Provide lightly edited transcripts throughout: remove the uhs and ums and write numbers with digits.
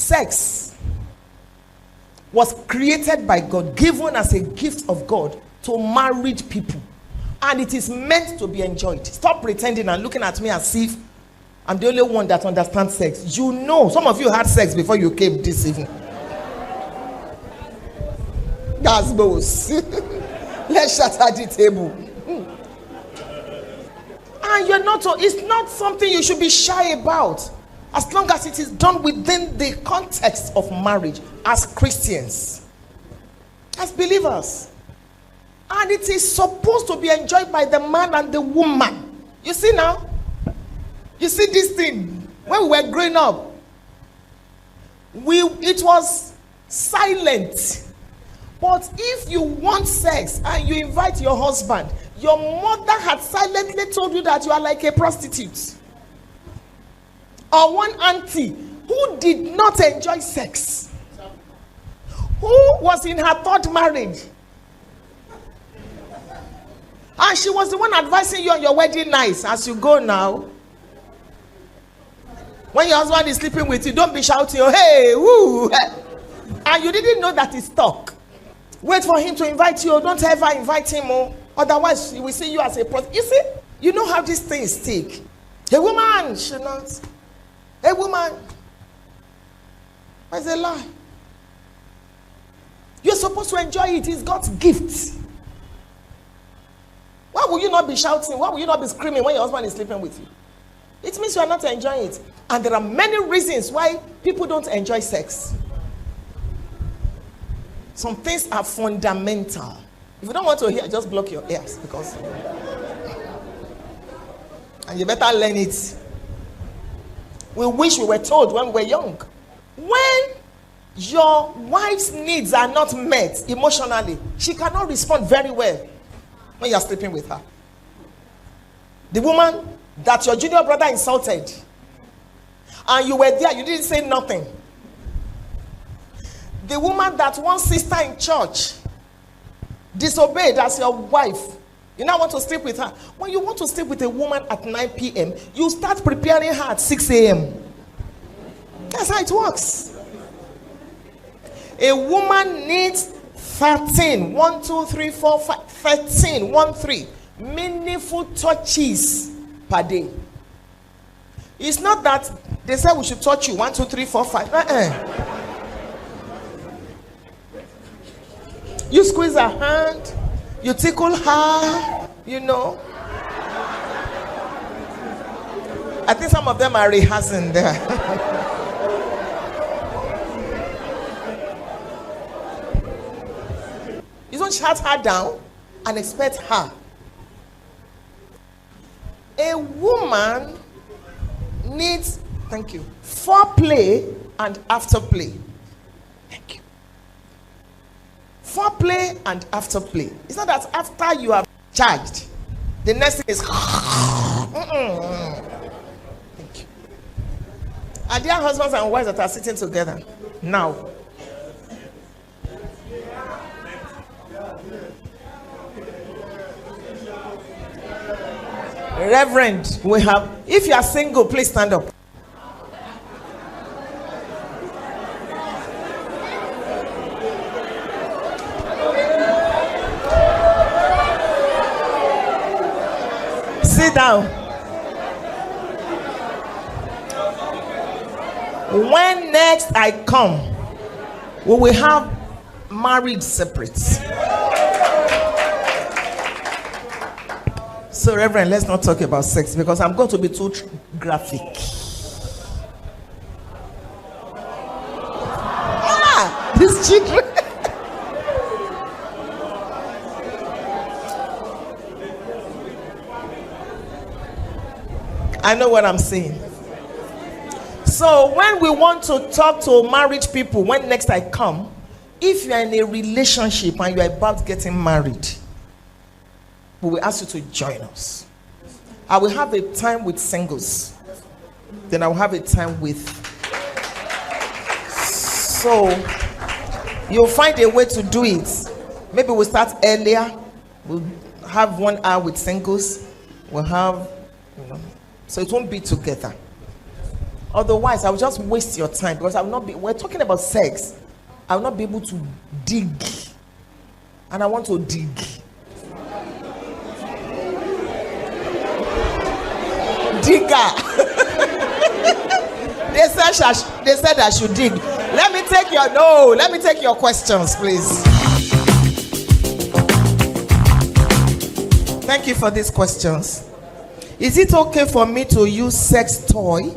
sex was created by God, given as a gift of God to married people, and it is meant to be enjoyed. Stop pretending and looking at me as if I'm the only one that understands sex. You know, some of you had sex before you came this evening. That's both. Let's shatter the table. And you're not, it's not something you should be shy about, as long as it is done within the context of marriage, as Christians, as believers. And it is supposed to be enjoyed by the man and the woman. You see now? You see this thing? When we were growing up, it was silent. But if you want sex and you invite your husband, your mother had silently told you that you are like a prostitute. Or one auntie who did not enjoy sex, who was in her third marriage, and she was the one advising you on your wedding night as you go now. When your husband is sleeping with you, don't be shouting, oh, hey, woo. And you didn't know that it's talk. Wait for him to invite you. Don't ever invite him. Oh. Otherwise, he will see you as a prostitute. You see, you know how these things take. A woman should not. A woman. It's a lie. You're supposed to enjoy it. It's God's gift. Why will you not be shouting? Why will you not be screaming when your husband is sleeping with you? It means you are not enjoying it. And there are many reasons why people don't enjoy sex. Some things are fundamental. If you don't want to hear, just block your ears, because and you better learn it. We wish we were told when we were young. When your wife's needs are not met emotionally, she cannot respond very well when you're sleeping with her. The woman that your junior brother insulted, and you were there, you didn't say nothing. The woman that one sister in church disobeyed as your wife, you now want to sleep with her. When you want to sleep with a woman at 9 p.m., you start preparing her at 6 a.m. That's how it works. A woman needs 13, 1, 2, 3, 4, 5, 13, 1, 3 meaningful touches per day. It's not that they say we should touch you 1, 2, 3, 4, 5. You squeeze her hand, you tickle her, you know. I think some of them are rehearsing there. You don't shut her down and expect her. A woman needs, thank you, foreplay and afterplay. Thank you. Foreplay and afterplay. It's not that after you have charged, the next thing is Thank you. Are there husbands and wives that are sitting together now? Reverend, we have, if you are single, please stand up. Sit down. When next I come, we will have married separate. So, Reverend, let's not talk about sex because I'm going to be too graphic. These children. I know what I'm saying. So when we want to talk to married people, when next I come, if you are in a relationship and you are about getting married, we will ask you to join us. I will have a time with singles. Then I will have a time with. So you'll find a way to do it. Maybe we'll start earlier. We'll have 1 hour with singles. We'll have, so it won't be together. Otherwise, I will just waste your time because I will not be. We're talking about sex. I will not be able to dig, and I want to dig. Digger. They said I should dig. Let me take your questions, please. Thank you for these questions. Is it okay for me to use sex toy?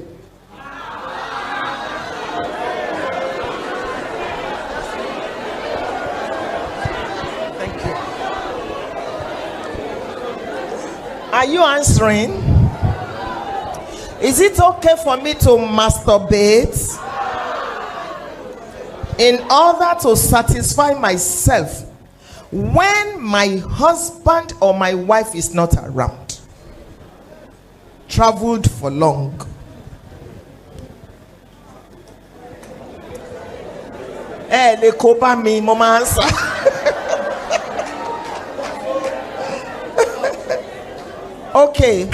Thank you. Are you answering? Is it okay for me to masturbate in order to satisfy myself when my husband or my wife is not around? Traveled for long. Le copa me, mama answer. Okay.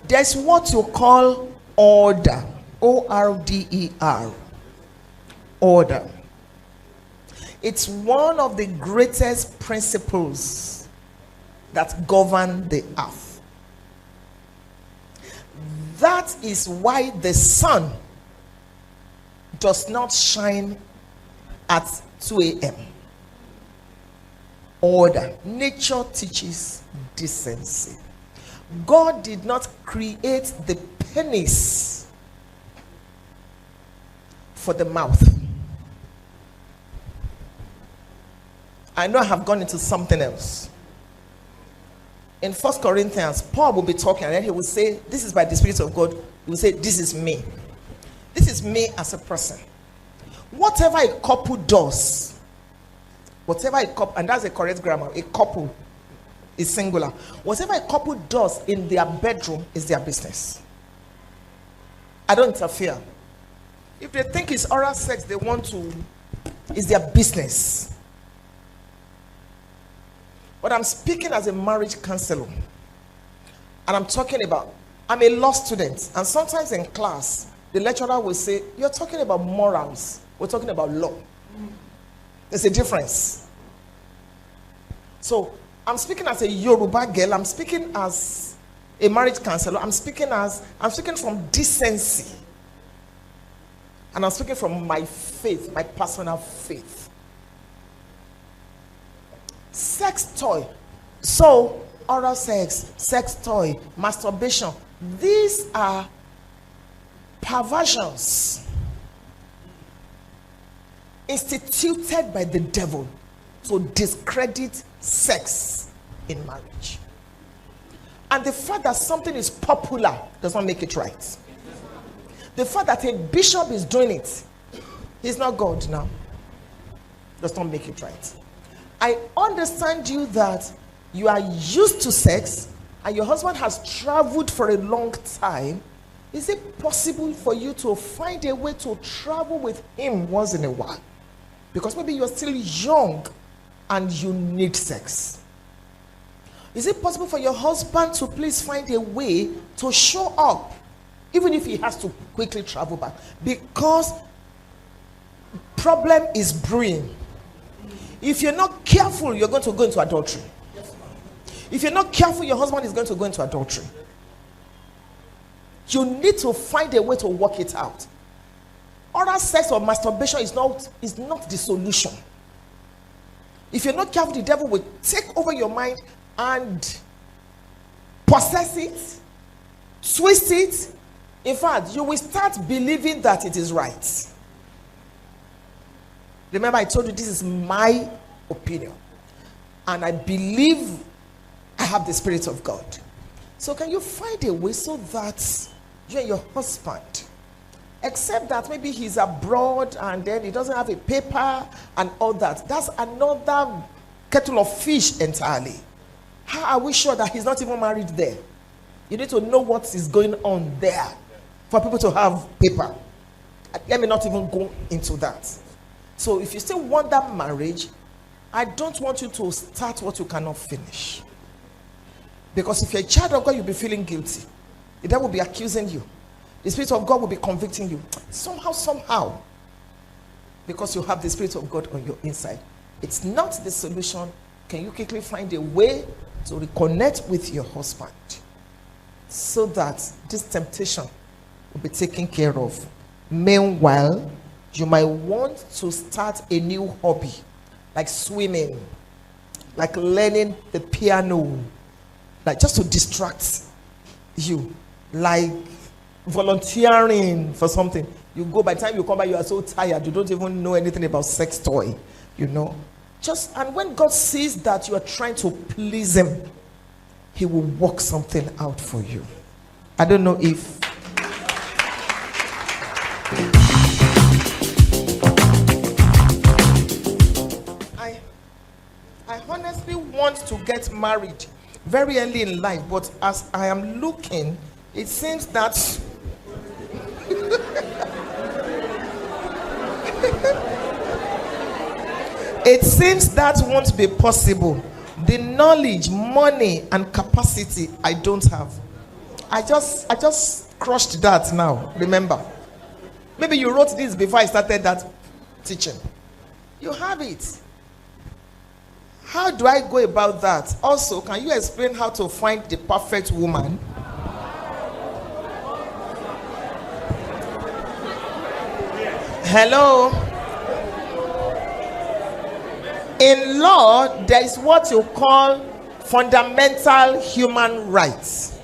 There's what you call order. O-R-D-E-R. Order. It's one of the greatest principles that govern the earth. That is why the sun does not shine at 2 a.m. Order. Nature teaches decency. God did not create the penis for the mouth. I know I have gone into something else. In 1 Corinthians, Paul will be talking and then he will say, this is by the Spirit of God. He will say, this is me. This is me as a person. Whatever a couple does, and that's a correct grammar, a couple is singular. Whatever a couple does in their bedroom is their business. I don't interfere. If they think it's oral sex, they want to, it's their business. But I'm speaking as a marriage counselor. And I'm talking about, I'm a law student. And sometimes in class, the lecturer will say, you're talking about morals. We're talking about law. There's a difference. So, I'm speaking as a Yoruba girl. I'm speaking as a marriage counselor. I'm speaking from decency. And I'm speaking from my faith, my personal faith. Sex toy. So, oral sex, sex toy, masturbation. These are perversions instituted by the devil to discredit sex in marriage. And the fact that something is popular does not make it right. The fact that a bishop is doing it, he's not God now, does not make it right. I understand you that you are used to sex and your husband has traveled for a long time. Is it possible for you to find a way to travel with him once in a while? Because maybe you're still young and you need sex. Is it possible for your husband to please find a way to show up, even if he has to quickly travel back? Because problem is brewing. If you're not careful, you're going to go into adultery. If you're not careful, your husband is going to go into adultery. You need to find a way to work it out. Oral sex or masturbation is not the solution. If you're not careful, the devil will take over your mind and possess it, twist it. In fact, you will start believing that it is right. Remember, I told you this is my opinion. And I believe I have the Spirit of God. So can you find a way so that you and your husband, except that maybe he's abroad and then he doesn't have a paper and all that, that's another kettle of fish entirely. How are we sure that he's not even married there? You need to know what is going on there for people to have paper. Let me not even go into that. So if you still want that marriage, I don't want you to start what you cannot finish. Because if you're a child of God, you'll be feeling guilty. The devil will be accusing you. The Spirit of God will be convicting you. Somehow. Because you have the Spirit of God on your inside. It's not the solution. Can you quickly find a way to reconnect with your husband so that this temptation will be taken care of? Meanwhile, you might want to start a new hobby, like swimming, like learning the piano, like just to distract you, like volunteering for something. You go, by the time you come back, you are so tired, you don't even know anything about sex toy, you know. And when God sees that you are trying to please him, he will work something out for you. I don't know if I honestly want to get married very early in life, but as I am looking, it seems that it seems that won't be possible. The knowledge, money, and capacity I don't have. I just crushed that now. Remember, maybe you wrote this before I started that teaching. You have it. How do I go about that? Also, can you explain how to find the perfect woman? Hello? In law, there is what you call fundamental human rights.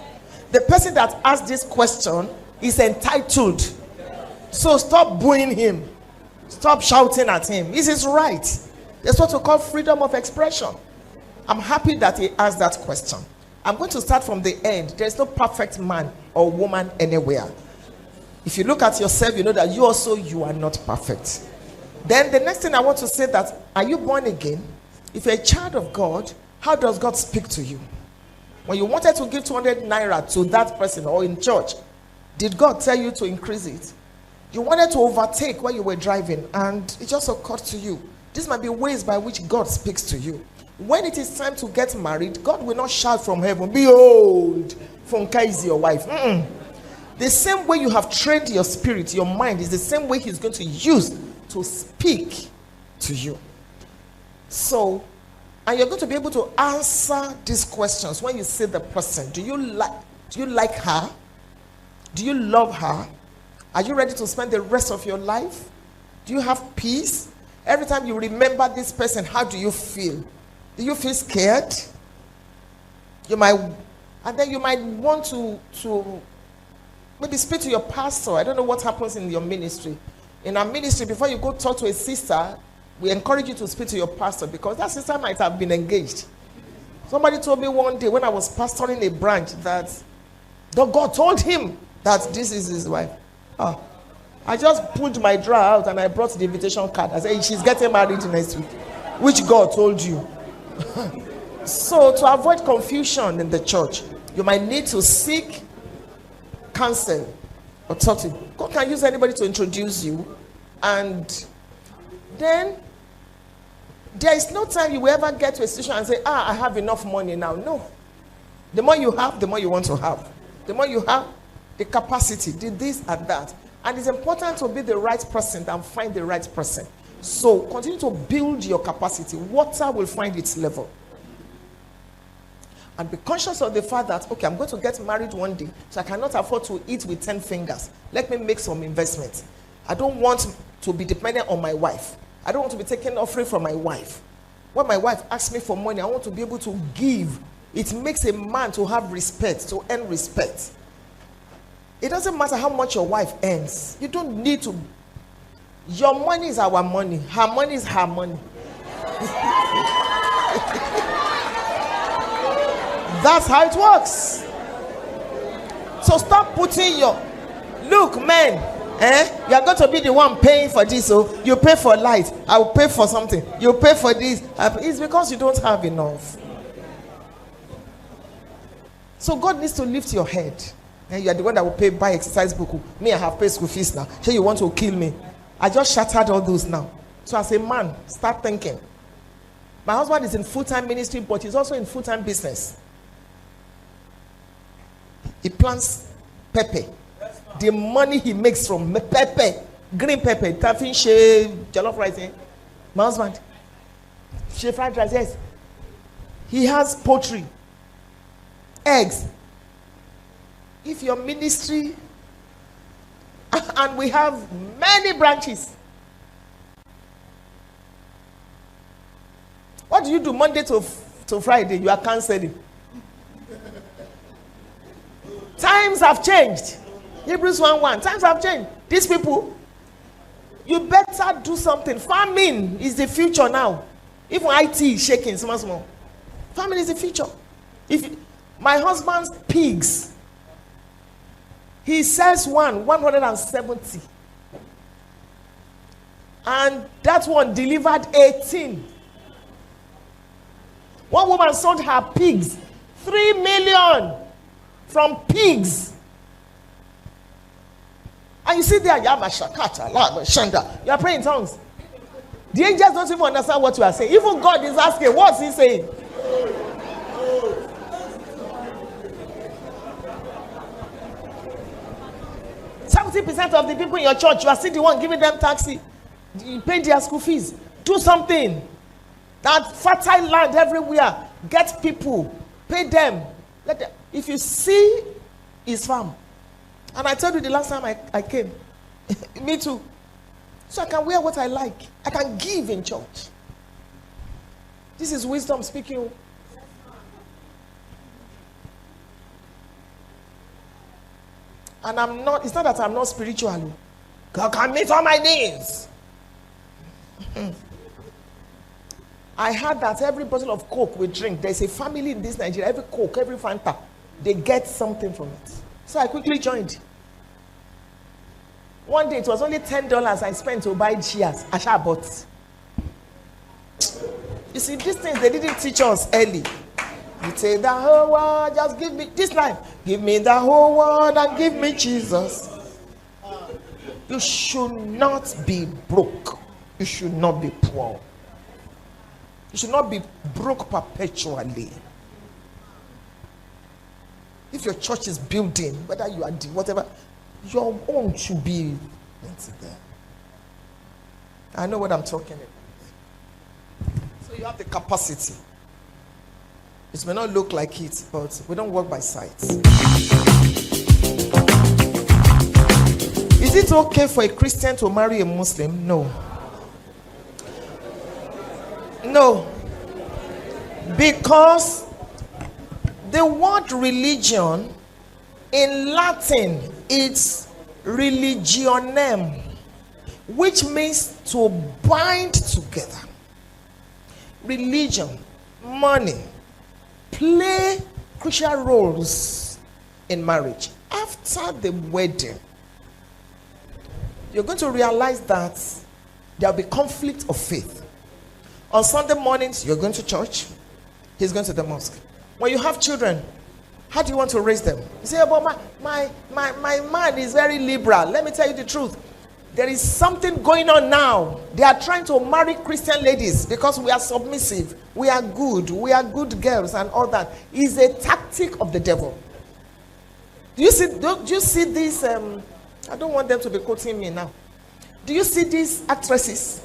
The person that asks this question is entitled. So stop booing him. Stop shouting at him. This is right. That's what we call freedom of expression. I'm happy that he asked that question. I'm going to start from the end. There is no perfect man or woman anywhere. If you look at yourself, you know that you are not perfect. Then the next thing I want to say that, are you born again? If you're a child of God, how does God speak to you? When you wanted to give 200 naira to that person or in church, did God tell you to increase it? You wanted to overtake when you were driving and it just occurred to you. These might be ways by which God speaks to you. When it is time to get married, God will not shout from heaven, "Behold, Funka is your wife." The same way you have trained your spirit, your mind, is the same way he's going to use to speak to you. So, and you're going to be able to answer these questions when you see the person. Do you like her? Do you love her? Are you ready to spend the rest of your life? Do you have peace? Every time you remember this person, how do you feel? Do you feel scared? And then you might want to maybe speak to your pastor. I don't know what happens in your ministry. In our ministry, before you go talk to a sister, we encourage you to speak to your pastor because that sister might have been engaged. Somebody told me one day when I was pastoring a branch that God told him that this is his wife. I just pulled my drawer out and I brought the invitation card. I said, she's getting married next week. Which God told you? So to avoid confusion in the church, you might need to seek counsel or talk to. God can use anybody to introduce you. And then there is no time you will ever get to a situation and say, I have enough money now. No. The more you have, the more you want to have. The more you have, the capacity, this and that. And it's important to be the right person and find the right person. So continue to build your capacity. Water will find its level. And be conscious of the fact that, okay, I'm going to get married one day, so I cannot afford to eat with 10 fingers. Let me make some investments. I don't want to be dependent on my wife. I don't want to be taking offering from my wife. When my wife asks me for money, I want to be able to give. It makes a man to have respect, to earn respect. It doesn't matter how much your wife earns. You don't need to. Your money is our money. Her money is her money. That's how it works. So stop putting look, men, you are going to be the one paying for this. So you pay for light, I will pay for something. You pay for this. It's because you don't have enough. So God needs to lift your head. And you are the one that will buy exercise book. Me, I have paid school fees now. So you want to kill me? I just shattered all those now. So as a man, start thinking. My husband is in full-time ministry, but he's also in full-time business. He plans pepper. The money he makes from pepper, green pepper, taffin shea, jollof rice, my husband, shea fried rice, yes. He has poultry, eggs. If your ministry, and we have many branches. What do you do Monday to Friday? You are canceling. Times have changed. Hebrews 1:1. Times have changed. These people, you better do something. Farming is the future now. Even IT is shaking small. Farming is the future. My husband's pigs, he sells 170. And that one delivered 18. One woman sold her pigs, 3 million from pigs. And you sit there, you are praying in tongues. The angels don't even understand what you are saying. Even God is asking, what's he saying? % of the people in your church, you are still the one giving them taxi. You pay their school fees. Do something. That fertile land everywhere. Get people. Pay them. Let them. If you see his farm. And I told you the last time I came. Me too. So I can wear what I like. I can give in church. This is wisdom speaking. And it's not that I'm not spiritual. God can meet all my needs. I heard that every bottle of Coke we drink, there's a family in this Nigeria, every Coke, every Fanta, they get something from it. So I quickly joined. One day it was only $10 I spent to buy cheers. I bought. You see, these things they didn't teach us early. You say the whole world, just give me this life. Give me the whole world and give me Jesus. You should not be broke. You should not be poor. You should not be broke perpetually. If your church is building, whether you are whatever, your own should be there. I know what I'm talking about. So you have the capacity. It may not look like it, but we don't work by sight. Is it okay for a Christian to marry a Muslim? No. No. Because the word religion in Latin it's religionem, which means to bind together. Religion, money, play crucial roles in marriage. After the wedding, you're going to realize that there'll be conflict of faith. On Sunday mornings, you're going to church. He's going to the mosque. When you have children, how do you want to raise them? You say, but my man is very liberal. Let me tell you the truth. There is something going on now. They are trying to marry Christian ladies because we are submissive. We are good girls and all that. It's a tactic of the devil. Do you see these? I don't want them to be quoting me now. Do you see these actresses?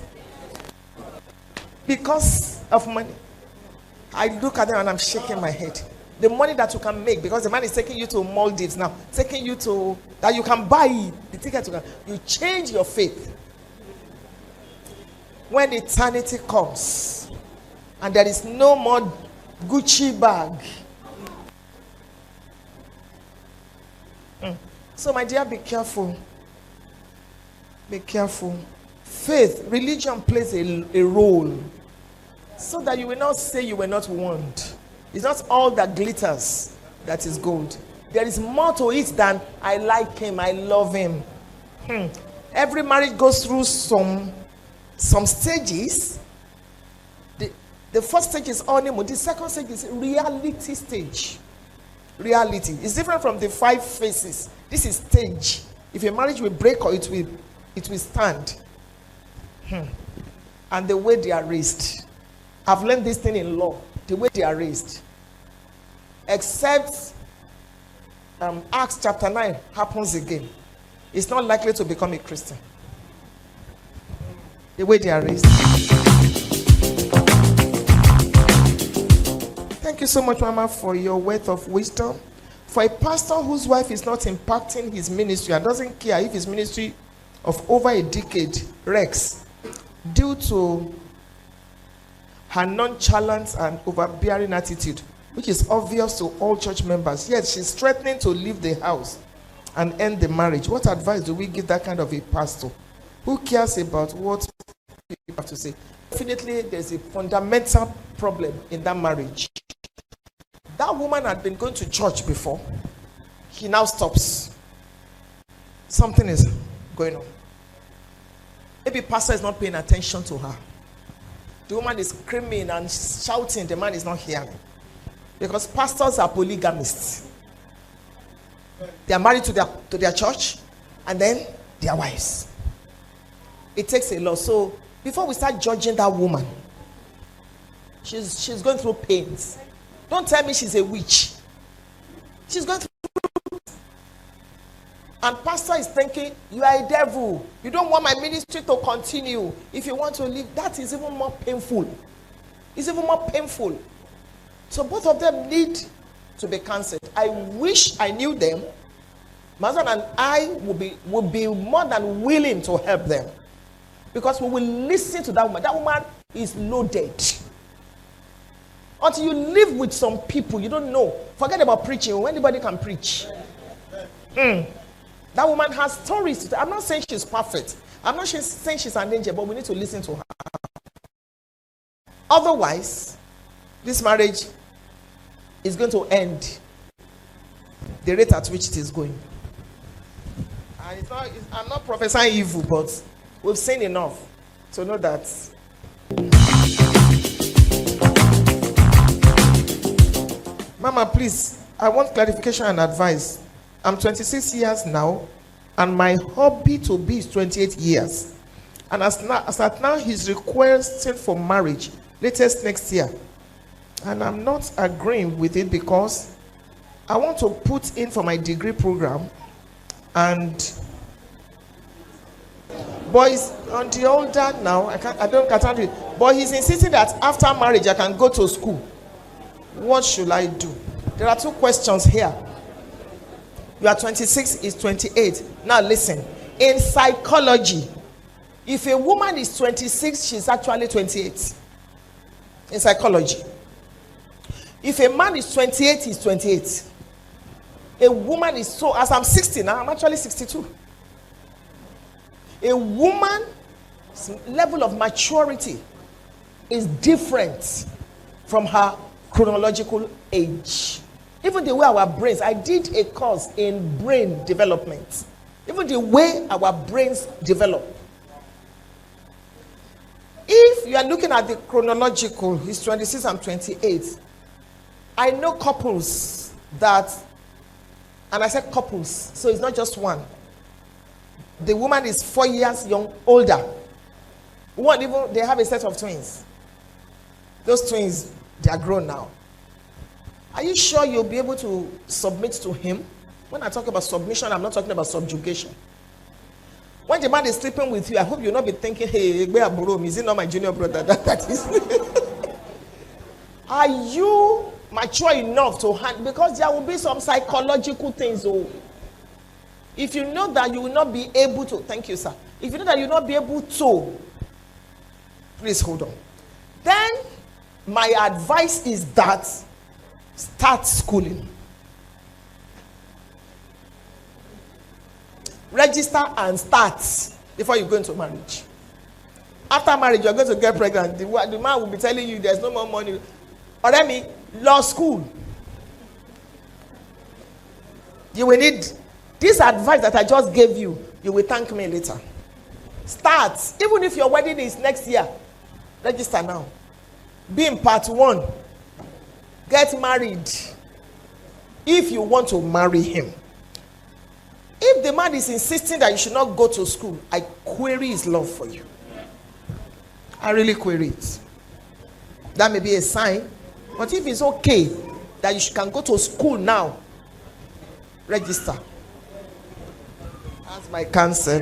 Because of money. I look at them and I'm shaking my head. The money that you can make, because the man is taking you to Maldives now, taking you to, that you can buy the ticket, you change your faith. When eternity comes, and there is no more Gucci bag. So my dear, be careful. Be careful. Faith, religion plays a role. So that you will not say you were not warned. It's not all that glitters that is gold. There is more to it than I like him, I love him. Every marriage goes through some stages. The first stage is honeymoon. The second stage is reality stage. Reality. It's different from the 5 phases. This is stage. If a marriage will break or it will stand. And the way they are raised. I've learned this thing in law. The way they are raised. Except Acts chapter 9 happens again, is not likely to become a Christian. The way they are raised. Thank you so much, Mama, for your words of wisdom. For a pastor whose wife is not impacting his ministry and doesn't care if his ministry of over a decade wrecks due to her nonchalant and overbearing attitude, which is obvious to all church members, yet she's threatening to leave the house and end the marriage. What advice do we give that kind of a pastor who cares about what people have to say? Definitely, there's a fundamental problem in that marriage. That woman had been going to church before. He now stops. Something is going on. Maybe pastor is not paying attention to her. The woman is screaming and shouting. The man is not hearing. Because pastors are polygamists. They are married to their church and then their wives. It takes a lot. So before we start judging that woman, she's going through pains. Don't tell me she's a witch. She's going through. And pastor is thinking, you are a devil. You don't want my ministry to continue. If you want to leave, that is even more painful. It's even more painful. So both of them need to be cancelled. I wish I knew them. My husband and I would be more than willing to help them. Because we will listen to that woman. That woman is loaded. Until you live with some people, you don't know. Forget about preaching. Anybody can preach. That woman has stories to tell. I'm not saying she's perfect. I'm not saying she's an angel, but we need to listen to her. Otherwise, this marriage is going to end the rate at which it is going. And I'm not prophesying evil, but we've seen enough to know that. Mama, please, I want clarification and advice. I'm 26 years now, and my hobby to be is 28 years. And as at now, he's requesting for marriage latest next year. And I'm not agreeing with it because I want to put in for my degree program. And boys on the older now, I can't do it. But he's insisting that after marriage I can go to school. What should I do? There are two questions here. You are 26, is 28. Now listen. In psychology, if a woman is 26, she's actually 28. In psychology. If a man is 28, he's 28. A woman is so, as I'm 60 now, I'm actually 62. A woman's level of maturity is different from her chronological age. Even the way our brains, I did a course in brain development. Even the way our brains develop. If you are looking at the chronological, he's 26 and 28. I know couples that, and I said couples, so it's not just one. The woman is 4 years older. One, even they have a set of twins. Those twins, they are grown now. Are you sure you'll be able to submit to him? When I talk about submission, I'm not talking about subjugation. When the man is sleeping with you, I hope you'll not be thinking, hey, is he not my junior brother? That is. Are you mature enough to handle? Because there will be some psychological things. Oh, if you know that you will not be able to, thank you, sir. If you know that you will not be able to, please hold on. Then my advice is that start schooling. Register and start before you go into marriage. After marriage, you're going to get pregnant. The man will be telling you there's no more money. Or let me, law school. You will need this advice that I just gave you. You will thank me later. Start. Even if your wedding is next year, register now. Be in part 1. Get married. If you want to marry him. If the man is insisting that you should not go to school, I query his love for you. I really query it. That may be a sign. But if it's okay that you can go to school now, Register. That's my counsel.